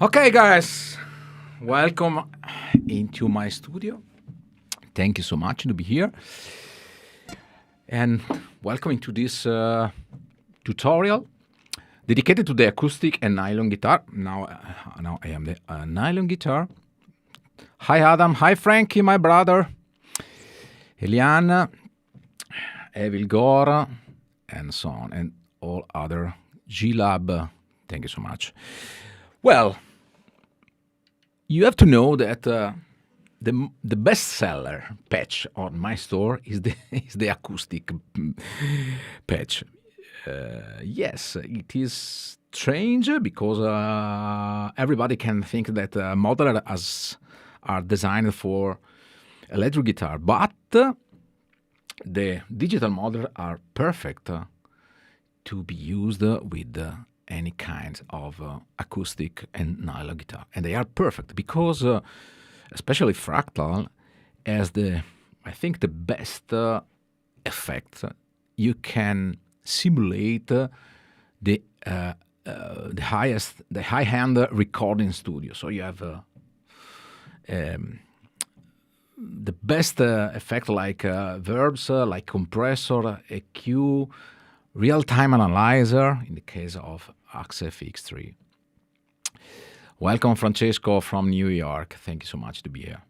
Okay, guys, welcome into my studio. Thank you so much to be here. And welcome to this tutorial dedicated to the acoustic and nylon guitar. Now I am the nylon guitar. Hi, Adam. Hi, Frankie, my brother. Eliana, Evil Gora, and so on, and all other G-Lab. Thank you so much. Well, you have to know that the best seller patch on my store is the acoustic patch. Yes, it is strange because everybody can think that modelers are designed for electric guitar, but the digital modelers are perfect to be used with any kind of acoustic and nylon guitar. And they are perfect because especially Fractal has I think the best effect. You can simulate the high-end recording studio. So you have the best effect like verbs, like compressor, EQ, real-time analyzer in the case of XFX3. Welcome, Francesco from New York. Thank you so much to be here.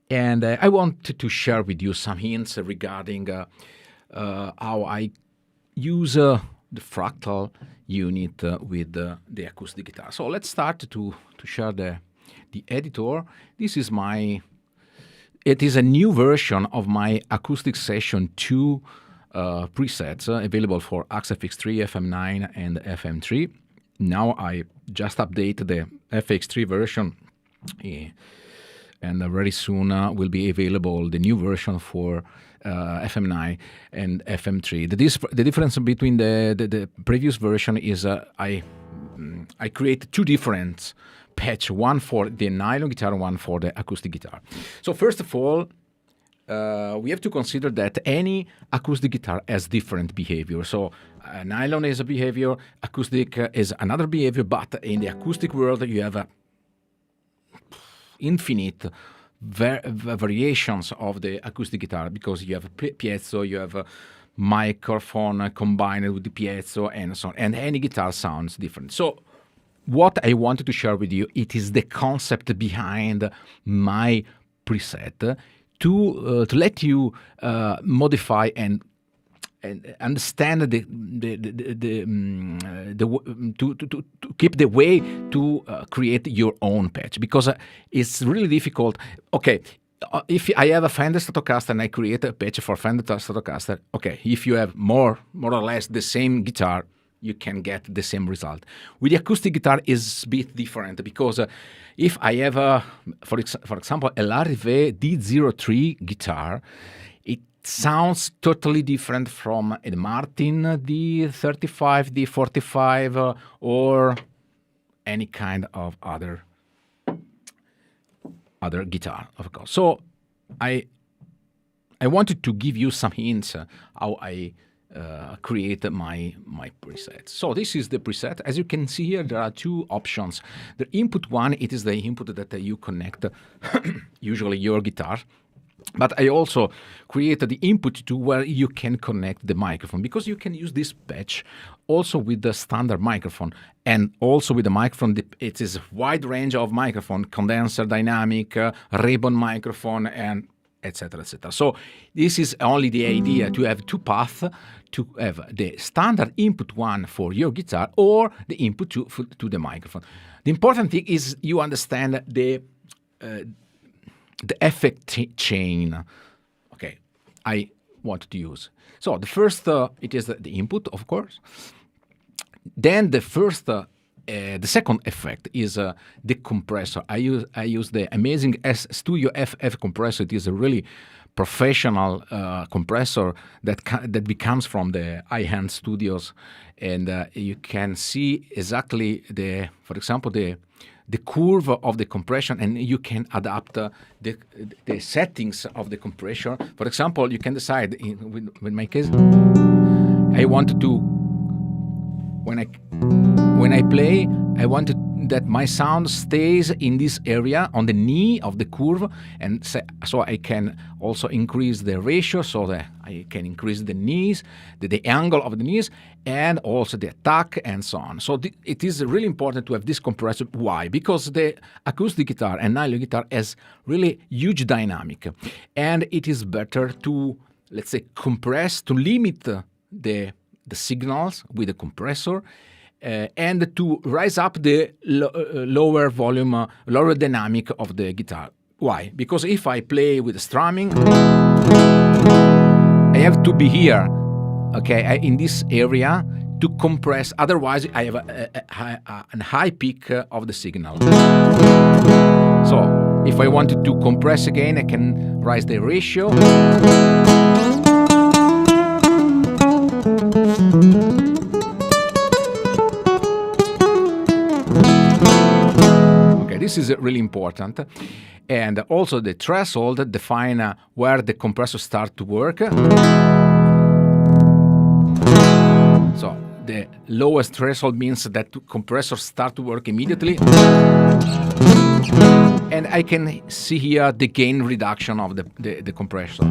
And I wanted to share with you some hints regarding how I use the Fractal unit with the acoustic guitar. So let's start to share the editor. This is it is a new version of my Acoustic Session 2 presets available for XFX3, FM9, and FM3. Now I just updated the FX3 version, and very soon will be available the new version for FM9 and FM3. The difference between the previous version is I create two different patch, one for the nylon guitar, one for the acoustic guitar. So first of all, we have to consider that any acoustic guitar has different behavior. So nylon is a behavior, acoustic is another behavior, but in the acoustic world you have infinite variations of the acoustic guitar because you have piezo, you have a microphone combined with the piezo, and so on. And any guitar sounds different. So what I wanted to share with you, it is the concept behind my preset to let you modify and understand to keep the way to create your own patch, because it's really difficult. Okay, if I have a Fender Stratocaster and I create a patch for Fender Stratocaster, okay, if you have more or less the same guitar, you can get the same result. With the acoustic guitar is a bit different because if I have for example, a Larrivée D03 guitar, it sounds totally different from a Martin D35, D45, or any kind of other guitar, of course. So I wanted to give you some hints how I create my presets. So this is the preset. As you can see here, there are two options. The input one, it is the input that you connect usually your guitar. But I also created the input to where you can connect the microphone, because you can use this patch also with the standard microphone and also with the microphone. It is a wide range of microphone, condenser, dynamic, ribbon microphone, and etc., etc. So this is only the idea to have two paths, to have the standard input one for your guitar or the input to the microphone. The important thing is you understand the effect chain. Okay, I want to use. So the first, it is the input, of course. Then the second effect is the compressor. I use the amazing Studio FF compressor. It is a really professional compressor that becomes from the high-end studios, and you can see exactly for example, the curve of the compression, and you can adapt the settings of the compression. For example, you can decide with my case, I want to when I play, I want that my sound stays in this area on the knee of the curve, and so I can also increase the ratio, so that I can increase the knees, the angle of the knees, and also the attack and so on. So it is really important to have this compressor. Why? Because the acoustic guitar and nylon guitar has really huge dynamic, and it is better to, let's say, compress, to limit the signals with a compressor, and to rise up the lower volume, lower dynamic of the guitar. Why? Because if I play with strumming, I have to be here, okay, in this area to compress. Otherwise, I have a high peak of the signal. So if I wanted to compress again, I can raise the ratio. This is really important, and also the threshold define where the compressor starts to work. So the lowest threshold means that compressor start to work immediately, and I can see here the gain reduction of the compressor.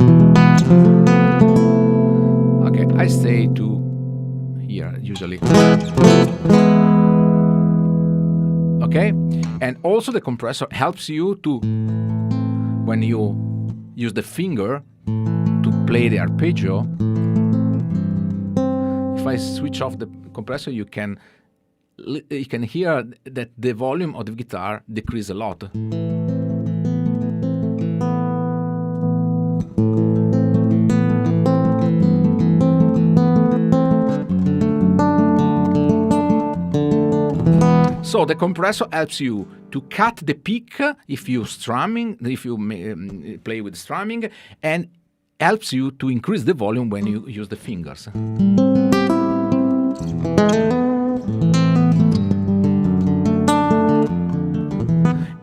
Okay, I stay to here usually. Okay, and also the compressor helps you to, when you use the finger to play the arpeggio, if I switch off the compressor, you can hear that the volume of the guitar decreases a lot. So the compressor helps you to cut the peak if you play with strumming, and helps you to increase the volume when you use the fingers.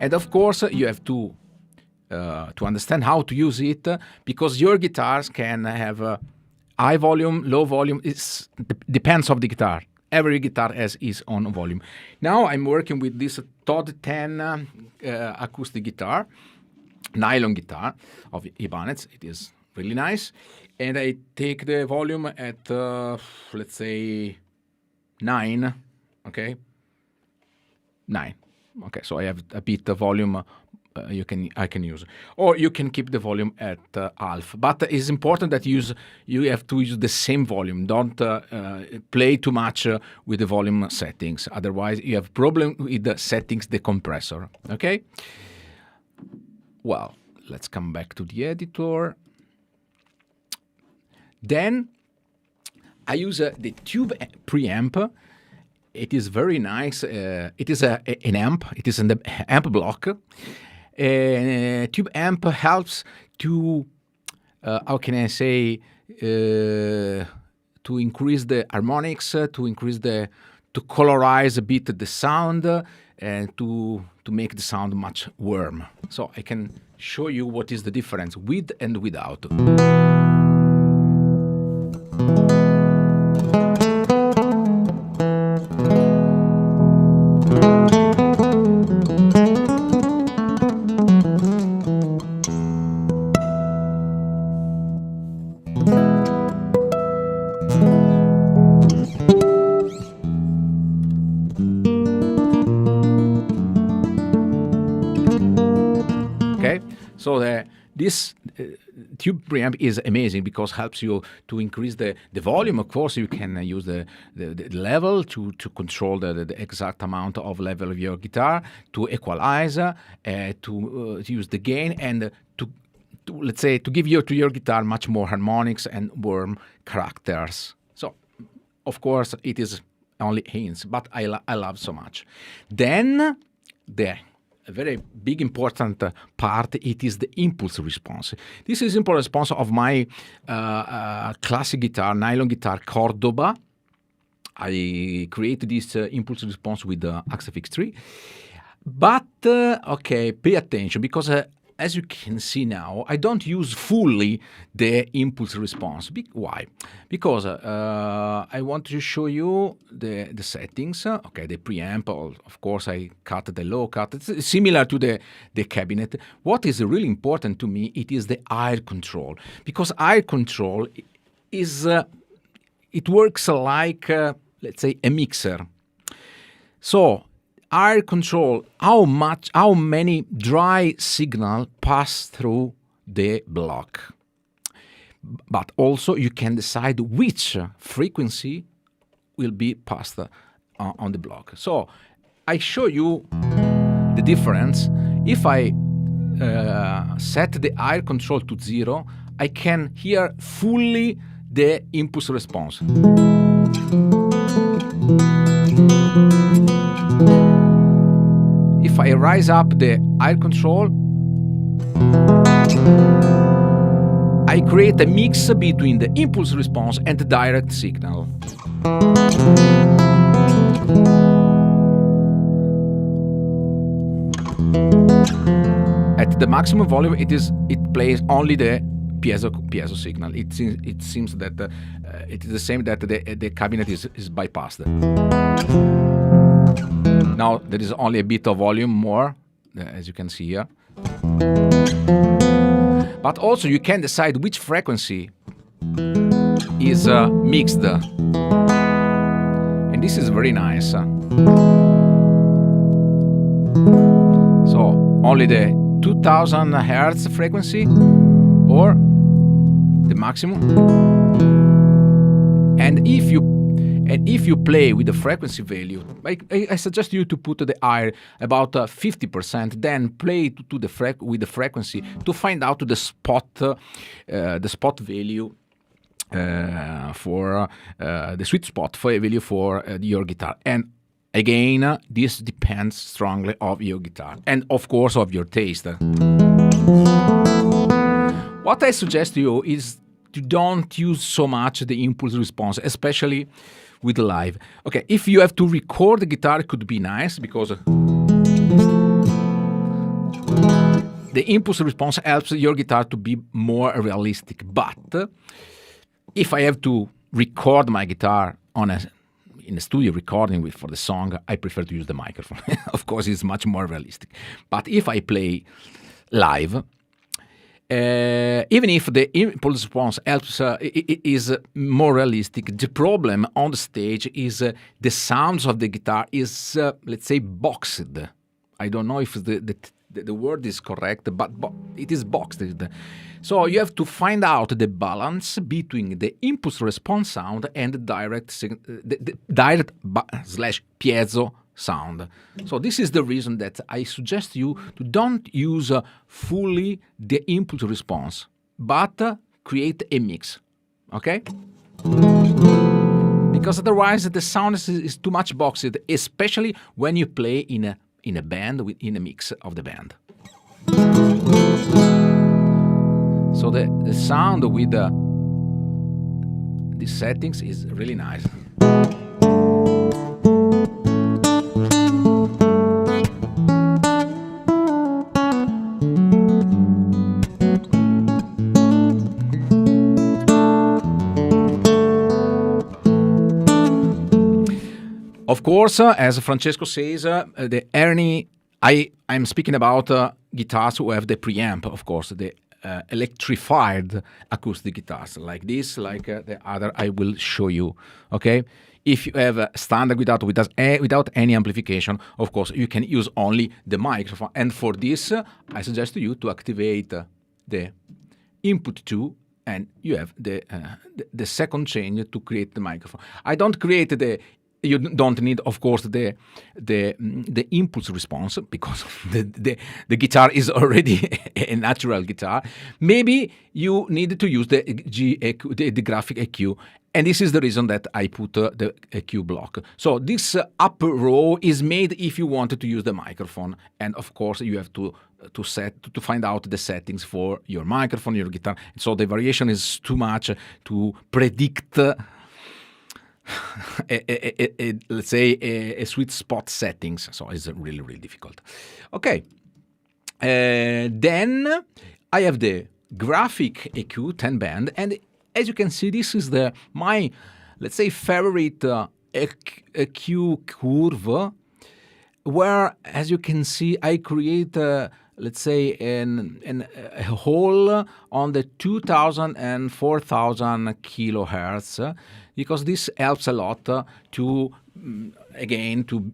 And of course, you have to understand how to use it, because your guitars can have high volume, low volume. It depends on the guitar. Every guitar has its own volume. Now I'm working with this Todd 10 acoustic guitar, nylon guitar of Ibanez. It is really nice. And I take the volume at, let's say, 9, okay? 9. Okay, so I have a bit of volume I can use, or you can keep the volume at half. But it's important that you have to use the same volume. Don't play too much with the volume settings. Otherwise, you have problem with the settings, the compressor. Okay. Well, let's come back to the editor. Then I use the tube preamp. It is very nice. It is an amp. It is an amp block. Tube amp helps to, how can I say, to increase the harmonics, to colorize a bit the sound, and to make the sound much warm. So I can show you what is the difference with and without. So this tube preamp is amazing because it helps you to increase the volume. Of course, you can use the level to control the exact amount of level of your guitar, to equalize, to use the gain, and to let's say to give to your guitar much more harmonics and warm characters. So, of course, it is only hints, but I love so much. Then a very big important part, it is the impulse response. This is impulse response of my classic guitar, nylon guitar Cordoba. I created this impulse response with the Axefix 3. But, okay, pay attention, because as you can see now, I don't use fully the impulse response. Why? Because I want to show you the settings. Okay, the preamp, of course, I cut the low cut. It's similar to the cabinet. What is really important to me, it is the air control. Because air control is, it works like, let's say, a mixer. So, air control, how many dry signal pass through the block. But also you can decide which frequency will be passed on the block. So I show you the difference. If I set the air control to 0, I can hear fully the impulse response. If I raise up the air control, I create a mix between the impulse response and the direct signal. At the maximum volume, it plays only the piezo signal. It seems that it is the same that the cabinet is bypassed. Now there is only a bit of volume more, as you can see here. But also you can decide which frequency is mixed. And this is very nice. So only the 2000 Hertz frequency or the maximum. And if you play with the frequency value, I suggest you to put the air about 50%, then play with the frequency to find out the spot value for the sweet spot for a value for your guitar. And again, this depends strongly on your guitar and of course of your taste. What I suggest to you is to don't use so much the impulse response, especially with live. Okay, if you have to record the guitar, it could be nice because the impulse response helps your guitar to be more realistic. But if I have to record my guitar in a studio recording for the song, I prefer to use the microphone. Of course, it's much more realistic. But if I play live, even if the impulse response helps, is more realistic, the problem on the stage is the sounds of the guitar is, let's say, boxed. I don't know if the word is correct, but it is boxed. So you have to find out the balance between the impulse response sound and the direct slash piezo sound. So this is the reason that I suggest you to don't use fully the impulse response, but create a mix, okay? Because otherwise the sound is too much boxed, especially when you play in a band, in a mix of the band. So the sound with these settings is really nice. Of course, as Francesco says, the Ernie, I'm speaking about guitars who have the preamp, of course, the electrified acoustic guitars, like this, like the other I will show you, okay? If you have a standard without any amplification, of course, you can use only the microphone. And for this, I suggest to you to activate the input 2, and you have the second change to create the microphone. You don't need, of course, the impulse response because the guitar is already a natural guitar. Maybe you need to use the graphic EQ, and this is the reason that I put the EQ block. So this upper row is made if you wanted to use the microphone, and of course you have to find out the settings for your microphone, your guitar. So the variation is too much to predict. Let's say a sweet spot settings, so it's really difficult. Okay, Then I have the graphic EQ 10 band, and as you can see, this is my, let's say, favorite EQ curve, where, as you can see, I create, let's say, a hole on the 2000 and 4000 kilohertz, because this helps a lot to again to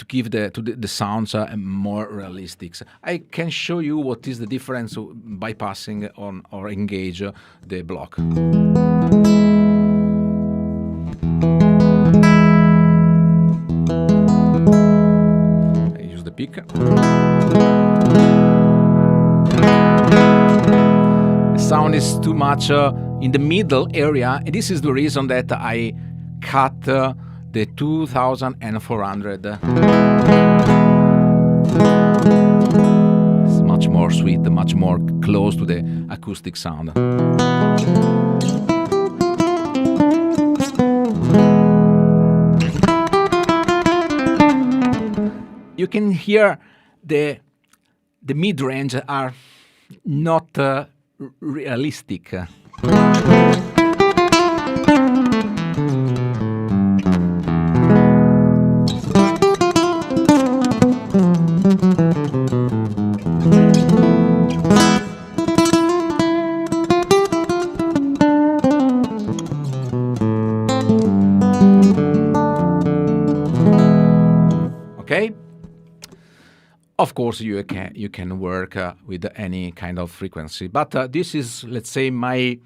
give the sounds more realistic. I can show you what is the difference by passing on or engage the block. I use the pick. The sound is too much in the middle area, and this is the reason that I cut the 2400. It's much more sweet, much more close to the acoustic sound. You can hear the mid-range are not realistic. Okay. Of course, you can work with any kind of frequency, but this is, let's say, my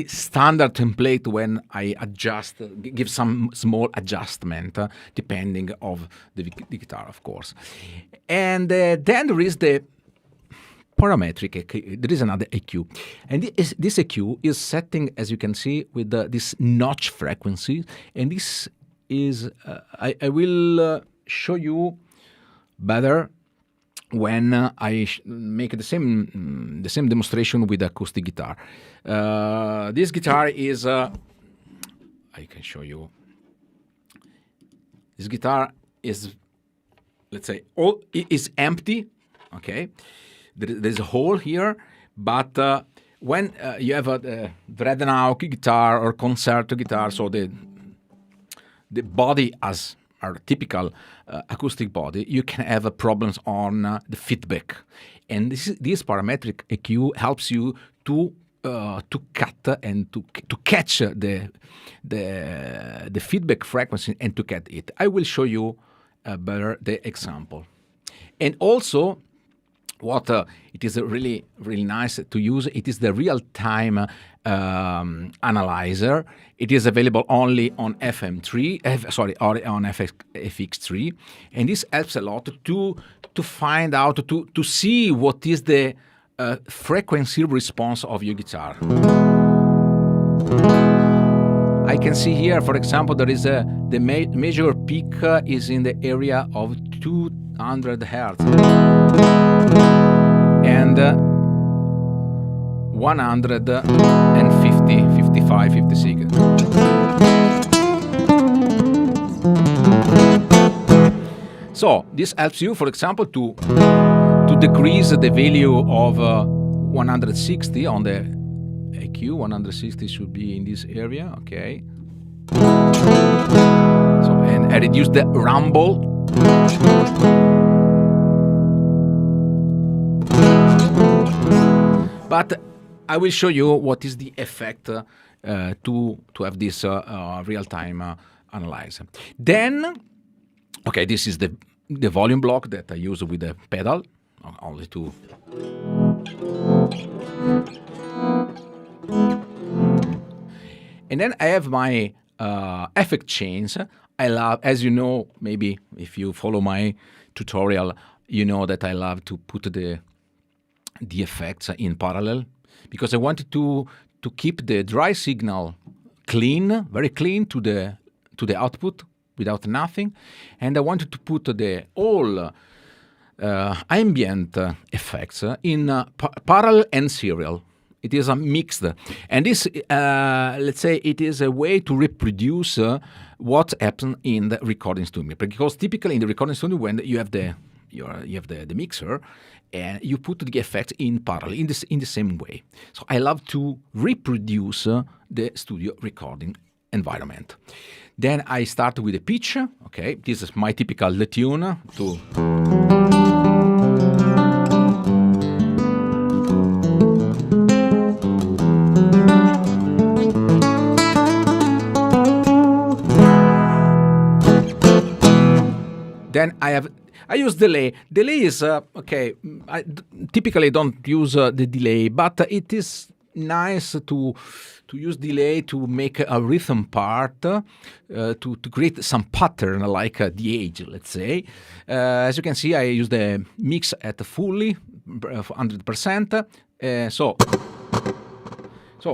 standard template when I adjust, give some small adjustment depending of the guitar, of course. And then there is the parametric EQ. There is another EQ, and this EQ is setting, as you can see, with this notch frequency, and this is I will show you better when I make the same demonstration with acoustic guitar. This guitar is I can show you. This guitar is, let's say, is empty. Okay, there's a hole here, but when you have a Dreadnought guitar or concerto guitar, so the body as our typical acoustic body, you can have problems on the feedback, and this parametric EQ helps you to cut and to catch the feedback frequency and to get it. I will show you better the example, and also what it is really nice to use. It is the real-time analyzer. It is available only on FM3, on FX3, and this helps a lot to find out, to see what is the frequency response of your guitar. I can see here, for example, there is the major peak is in the area of 200 hertz and 150, 55, 56. So this helps you, for example, to decrease the value of 160 on the EQ. 160 should be in this area, okay. So, and I reduce the rumble. But I will show you what is the effect to have this real-time analyzer. Then, okay, this is the volume block that I use with the pedal, only to. And then I have my effect chains. I love, as you know, maybe if you follow my tutorial, you know that I love to put the effects in parallel, because I wanted to keep the dry signal clean, very clean to the output without nothing, and I wanted to put the all ambient effects in parallel and serial. It is a mixed, and this let's say it is a way to reproduce what happens in the recording studio, because typically in the recording studio, when you have the you have the mixer, and you put the effects in parallel in the same way. So I love to reproduce the studio recording environment. Then I start with the pitch. Okay, this is my typical tune to. Then I use delay. Delay is okay. I typically don't use the delay, but it is nice to use delay to make a rhythm part, to create some pattern like the age, let's say. As you can see, I use the mix at fully 100%. So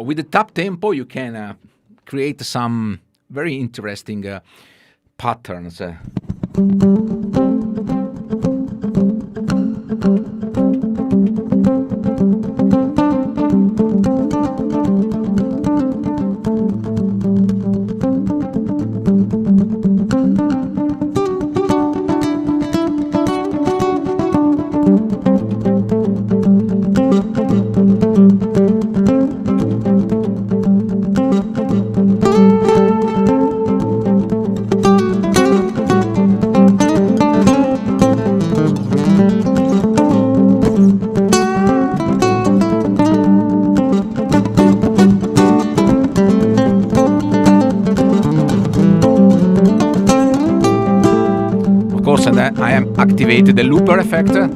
with the tap tempo, you can create some very interesting patterns. And then I am activated the looper effect. Okay.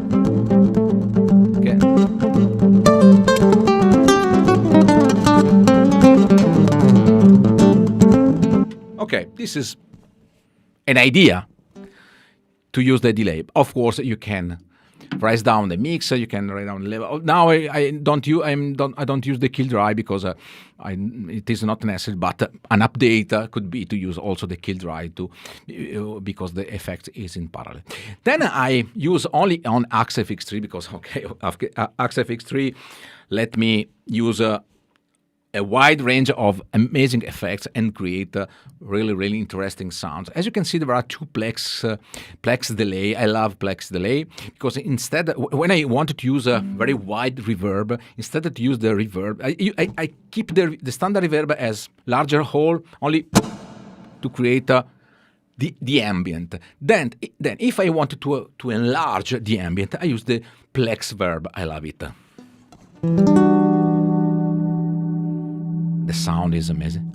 Okay, this is an idea to use the delay. Of course, you can raise down the mix. You can raise down the level. Now I don't use the kill drive because it is not necessary. But an update could be to use also the kill drive because the effect is in parallel. Then I use only on AxeFX3 because AxeFX3 let me use a wide range of amazing effects and create really interesting sounds. As you can see, there are two Plex delay. I love Plex delay because instead, when I wanted to use a very wide reverb, instead of use the reverb, I keep the standard reverb as larger hole only to create the ambient. Then if I wanted to enlarge the ambient, I use the Plex Verb. I love it. The sound is amazing.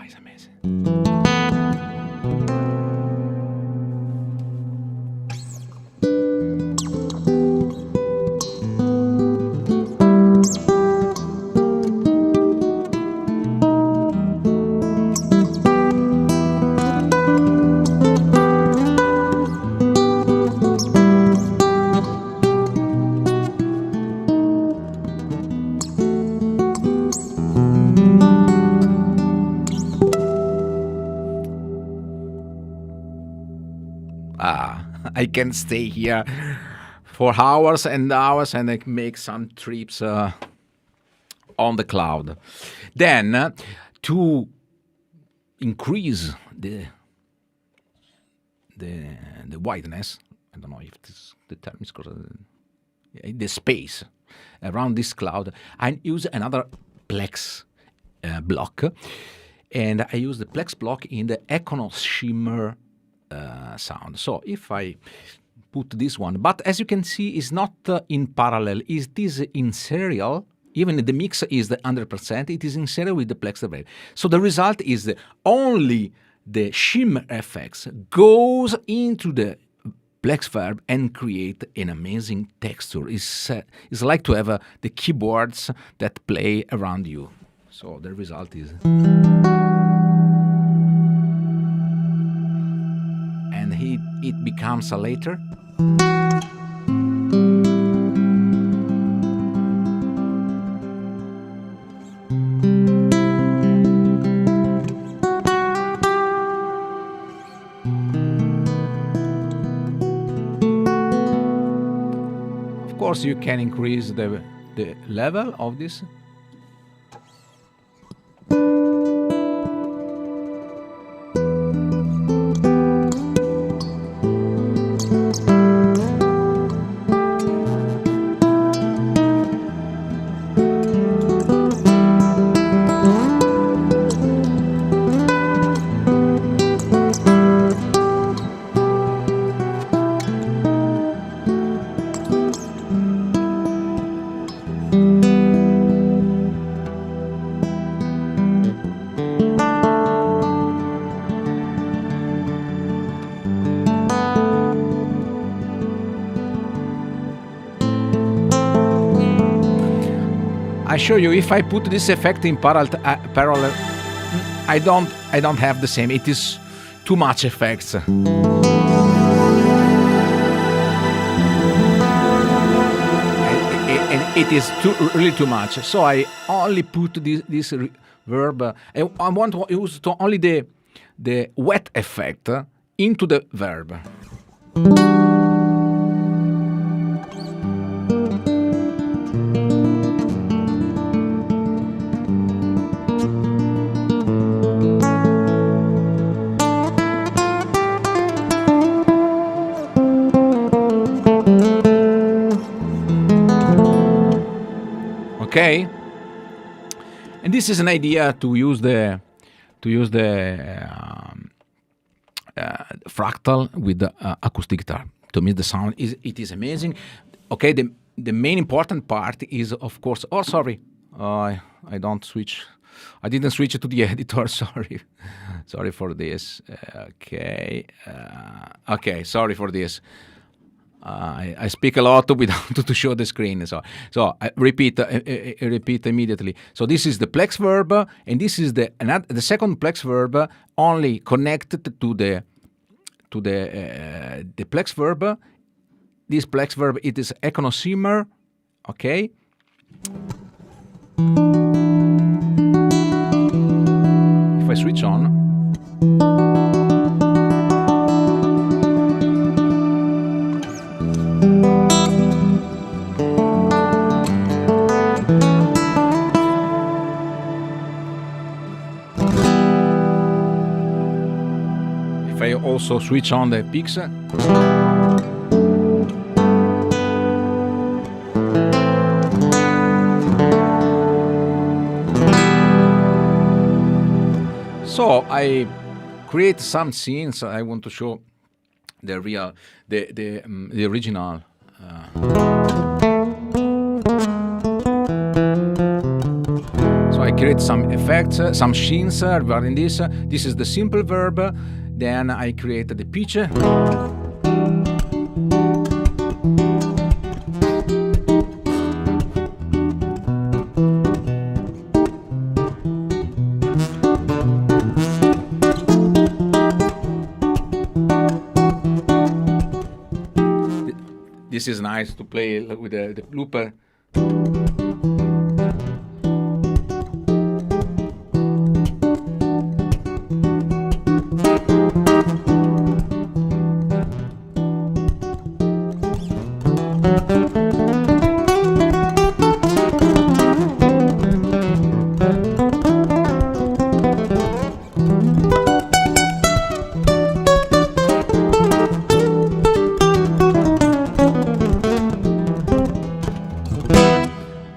It's amazing. I can stay here for hours and hours and I make some trips on the cloud. Then to increase the wideness, I don't know if the term is correct, the space around this cloud, I use another Plex block, and I use the Plex block in the Econo Shimmer sound. So if I put this one, but as you can see, it's not in parallel, it is in serial. Even the mix is the 100%, it is in serial with the Plex Verb. So the result is only the shimmer effects goes into the Plex Verb and create an amazing texture. It's like to have the keyboards that play around you. So the result is... and it becomes a later. course, you can increase the level of this. I show you, if I put this effect in parallel, I don't have the same. It is too much effects. And it is really too much. So I only put this reverb. I want to use only the wet effect into the verb. Okay, and this is an idea to use the fractal with the acoustic guitar. To me, the sound is amazing. Okay, the main important part is, of course. Oh, sorry, I don't switch. I didn't switch it to the editor. Sorry, sorry for this. Okay, okay, sorry for this. I speak a lot without to show the screen, so I repeat immediately. So this is the Plex verb, and this is the second Plex verb, only connected to the Plex verb. This Plex verb, it is econosimmer, okay. If I switch on. I also switch on the peaks. So I create some scenes. I want to show the original. So I create some effects, some scenes regarding this. This is the simple verb. Then I created the pitch. This is nice to play with the looper.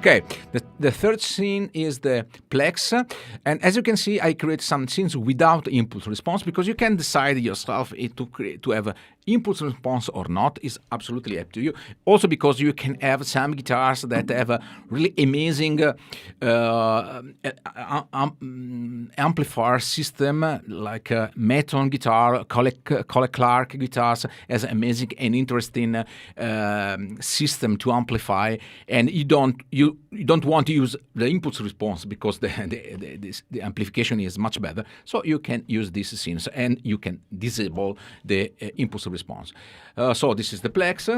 Okay, the third scene is the Plex, and as you can see, I create some scenes without impulse response, because you can decide yourself to have impulse response or not. Is absolutely up to you. Also because you can have some guitars that have a really amazing amplifier system, like Meton guitar, Cole Clark guitars has amazing and interesting system to amplify, and you don't want to use the impulse response because the amplification is much better. So you can use these scenes and you can disable the impulse response. So this is the Plex.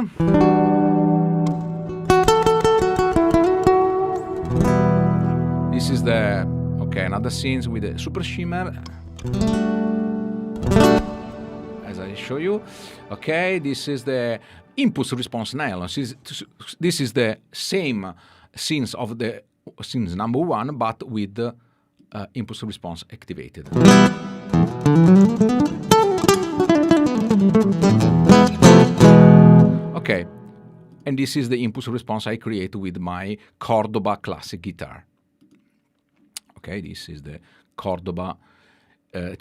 This is the another scenes with the super shimmer, as I show you. Okay, this is the impulse response nylon. This is the same scenes of the scenes number 1, but with the impulse response activated. Okay, and this is the impulse response I create with my Cordoba classic guitar. Okay, this is the Cordoba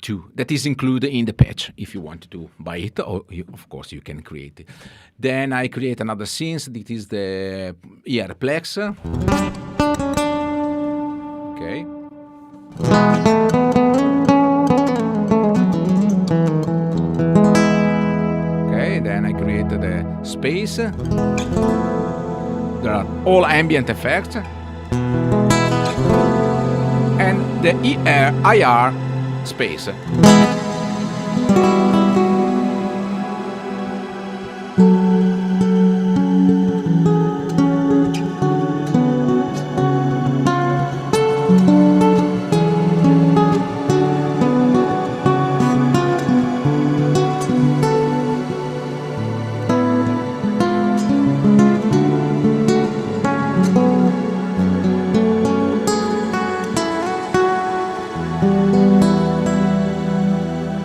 2 that is included in the patch if you want to buy it, or of course you can create it. Then I create another scene. This is the Plex. Okay. Okay, then I create the space. There are all ambient effects. And the IR space.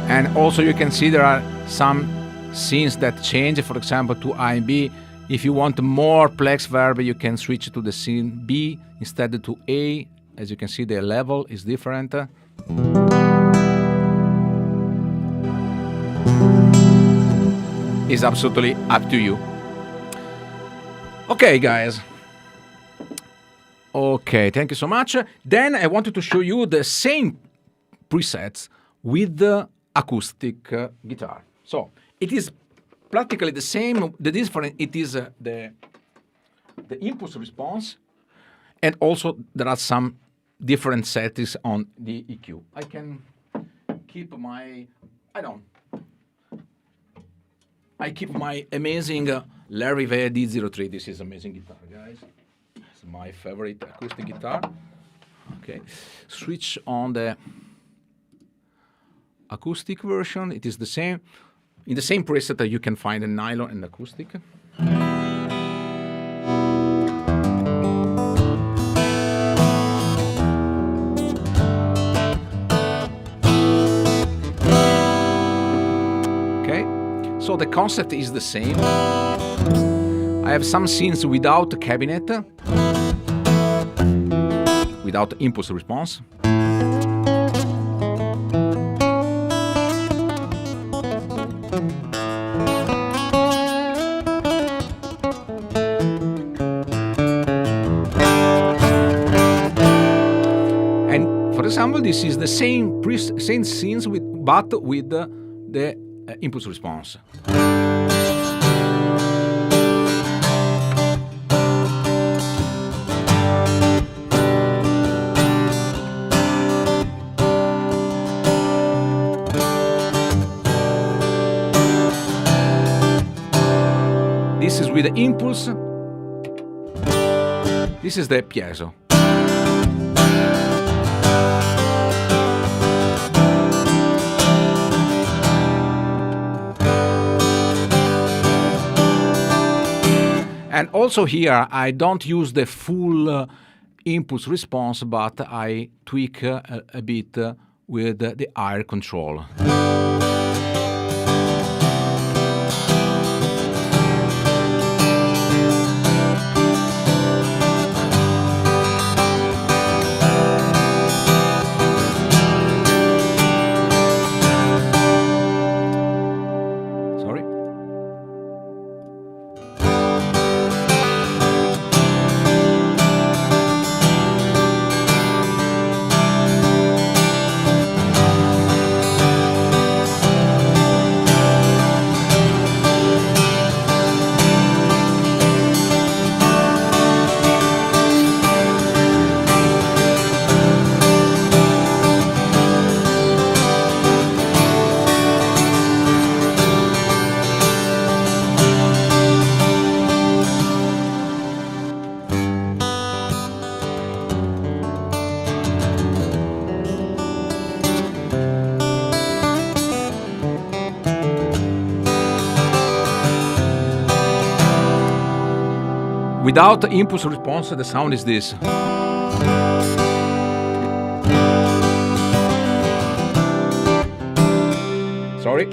And also you can see there are some scenes that change, for example, to A and B. If you want more Plex Verb, you can switch to the scene B instead to A. As you can see, the level is different. It's absolutely up to you. Okay, guys. Okay, thank you so much. Then I wanted to show you the same presets with the acoustic guitar. So it is practically the same. The difference it is the impulse response, and also there are some different settings on the EQ. I can keep my I keep my amazing Larry Vea D03. This is amazing guitar, guys. It's my favorite acoustic guitar. Okay, switch on the acoustic version. It is the same. In the same preset that you can find a nylon and acoustic. Okay, so the concept is the same. I have some scenes without the cabinet, without impulse response. For example, this is the same scenes but with the impulse response. This is with the impulse. This is the piezo. And also here, I don't use the full impulse response, but I tweak a bit with the air control. Without the impulse response, the sound is this. Sorry.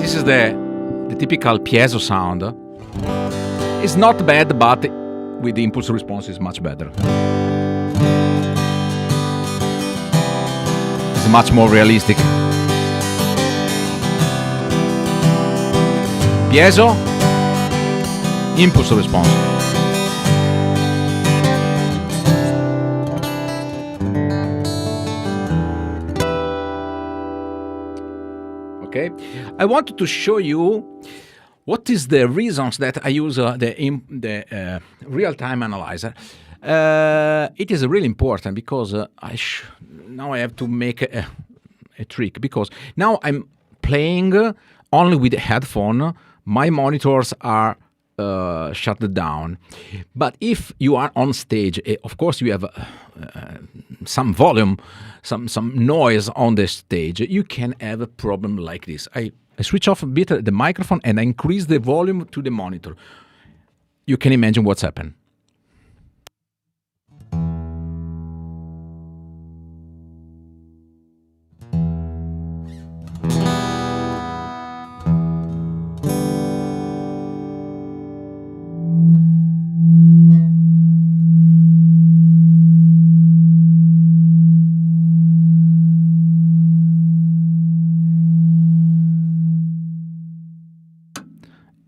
This is the typical Piezo sound. It's not bad, but with the impulse response is much better. It's much more realistic. Piezo, impulse response. Okay, I wanted to show you what is the reasons that I use the real-time analyzer. It is really important because now I have to make a trick, because now I'm playing only with a headphone. My monitors are shut down. But if you are on stage, of course you have some volume, some noise on the stage, you can have a problem like this. I switch off a bit the microphone and I increase the volume to the monitor. You can imagine what's happened.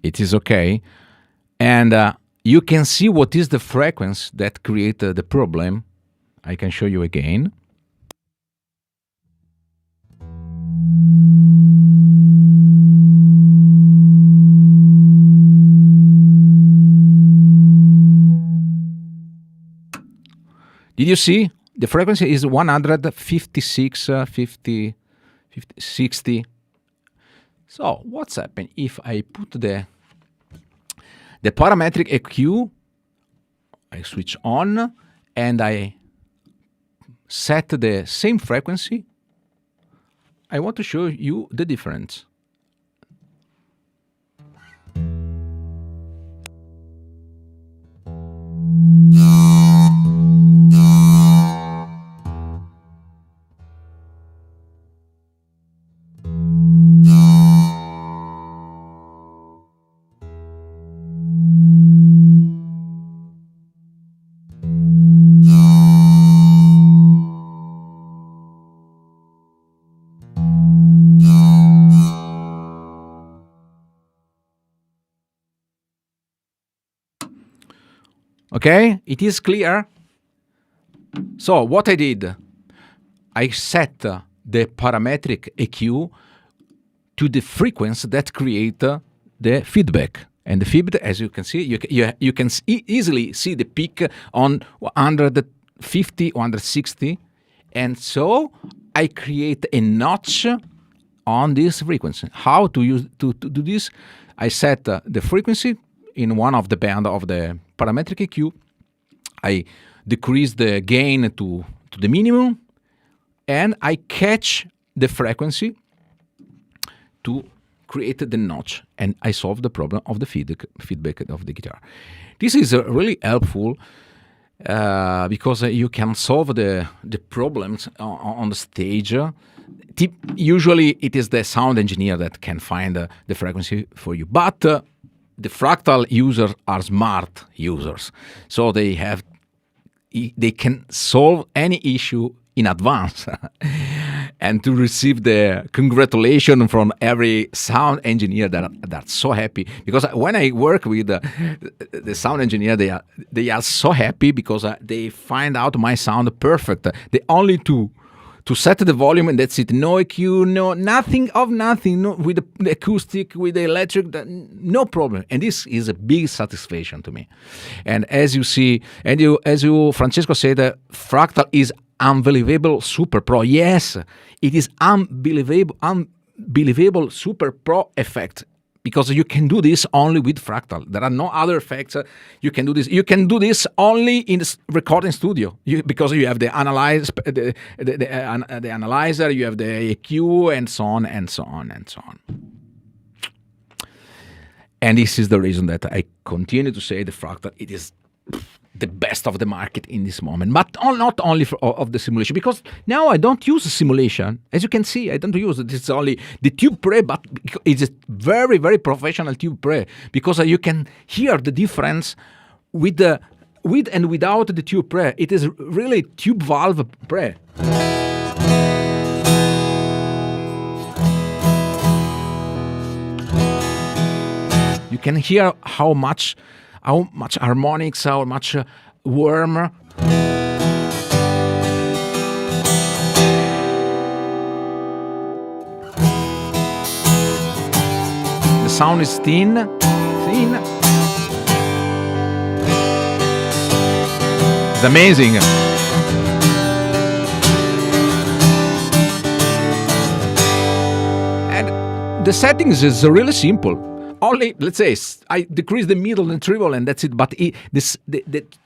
It is okay, and you can see what is the frequency that created the problem. I can show you again. Did you see? The frequency is 156, 50, 60. So what's happened if I put the parametric EQ, I switch on and I set the same frequency? I want to show you the difference. Okay, it is clear. So what I did, I set the parametric EQ to the frequency that create the feedback. And the feedback, as you can see, you can easily see the peak on 150, 160. And so I create a notch on this frequency. How to do this? I set the frequency in one of the band of the parametric EQ. I decrease the gain to the minimum, and I catch the frequency to create the notch, and I solve the problem of the feedback of the guitar. This is really helpful because you can solve the problems on the stage. Usually it is the sound engineer that can find the frequency for you, but the Fractal users are smart users, so they can solve any issue in advance and to receive the congratulation from every sound engineer that's so happy. Because when I work with the sound engineer, they are so happy because they find out my sound perfect. They only to set the volume and that's it. No EQ, no nothing, no, with the acoustic, with the electric, no problem. And this is a big satisfaction to me. And as you see, as you Francesco said, Fractal is unbelievable super pro. Yes, it is unbelievable super pro effect, because you can do this only with Fractal. There are no other effects. You can do this. You can do this only in the recording studio because you have the the analyzer, you have the EQ, and so on and so on and so on. And this is the reason that I continue to say the Fractal, it is the best of the market in this moment, but not only of the simulation, because now I don't use a simulation. As you can see, I don't use it. It's only the tube pre, but it's a very, very professional tube pre, because you can hear the difference with and without the tube pre. It is really tube valve pre. You can hear how much harmonics, how much warm. The sound is thin. It's amazing. And the settings is really simple. Only, let's say, I decrease the middle and treble, and that's it. But the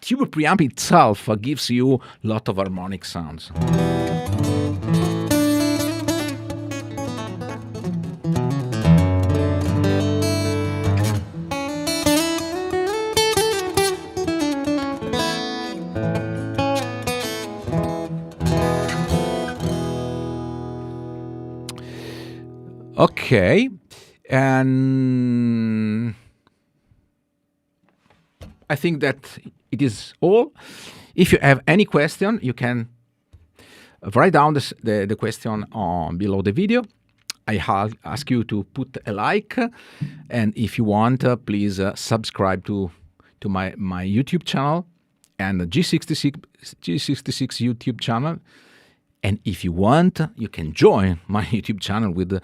tube preamp itself gives you a lot of harmonic sounds. Okay. And I think that it is all. If you have any question, you can write down the question below the video. I ask you to put a like, and if you want, please subscribe to my YouTube channel and the G66 YouTube channel. And if you want, you can join my YouTube channel with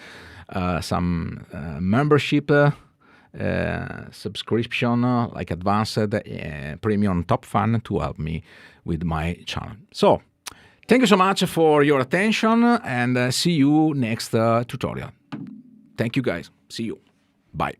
some membership subscription, like advanced premium top fan, to help me with my channel. So, thank you so much for your attention, and see you next tutorial. Thank you, guys. See you. Bye.